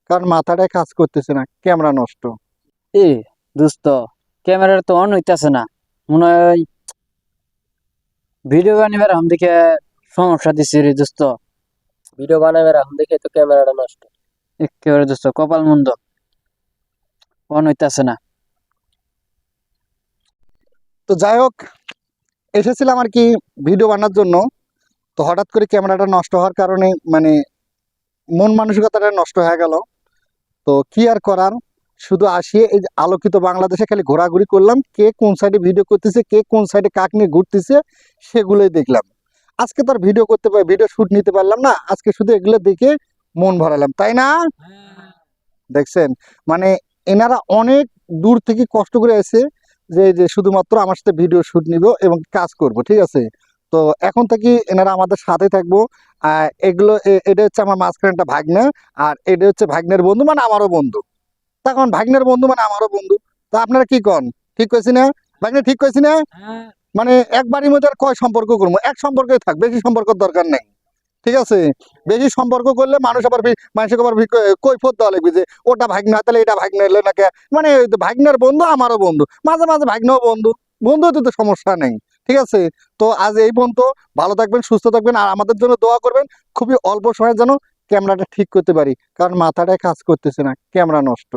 কারণ মাথাটাই কাজ করতেছে না, ক্যামেরা নষ্ট। এ দোস্ত, ক্যামেরার তো অন হইতাছে না, মনে হয় ভিডিও বানিবার আম দিকে সমস্যা দিছি রে দোস্ত। ভিডিও বানাবে এখন দেখে তো ক্যামেরাটা নষ্ট। একেবারে দোস্ত কপাল মন্দ, অন হইতাছে না। তো যাই হোক, এসেছিলাম আর কি ভিডিও বানানোর জন্য। তো হঠাৎ করে ক্যামেরাটা নষ্ট হওয়ার কারণে মানে মন মানসিকতাটা নষ্ট হয়ে গেল। তো কি আর করার, শুধু আসিয়ে এই যে আলোকিত বাংলাদেশে খালি ঘোরাঘুরি করলাম, কে কোন সাইডে ভিডিও করতেছে, কে কোন সাইডে কাক নিয়ে ঘুরতেছে, সেগুলোই দেখলাম। আজকে তো আর ভিডিও করতে পারি, ভিডিও শুট নিতে পারলাম না, আজকে শুধু এগুলো দেখে মন ভরালাম, তাই না? দেখছেন, মানে এনারা অনেক দূর থেকে কষ্ট করে এসে যে শুধুমাত্র আমার সাথে ভিডিও শুট নিব এবং কাজ করব, ঠিক আছে? তো এখন থেকে এনারা আমাদের সাথে থাকবো। এগুলো এটা হচ্ছে আমার মাঝখানে একটা ভাগ্নে, আর এটা হচ্ছে ভাগ্নের বন্ধু মানে আমারও বন্ধু। তখন ভাগ্নের বন্ধু মানে আমারও বন্ধু। তা আপনারা কি কন, ঠিক কইছি না ভাগ্নে? ঠিক কইছি না? মানে এক বাড়ির মধ্যে আর কয় সম্পর্ক করবো, এক সম্পর্কই থাক, বেশি সম্পর্কের দরকার নেই, ঠিক আছে? বেশি সম্পর্ক করলে মানুষ আবার মানুষকে আবার কৈফত দেওয়া লাগবে যে ওটা ভাগ্না, তাহলে এটা ভাগ্না এলো নাকি। মানে ভাগ্নের বন্ধু আমারও বন্ধু, মাঝে মাঝে ভাগ্নেও বন্ধু, বন্ধু তো সমস্যা নেই, ঠিক আছে? তো আজ এই পর্যন্ত, ভালো থাকবেন, সুস্থ থাকবেন, আর আমাদের জন্য দোয়া করবেন। খুবই অল্প সময়ের যেন ক্যামেরাটা ঠিক করতে পারি, কারণ মাথাটায় কাজ করতেছে না, ক্যামেরা নষ্ট।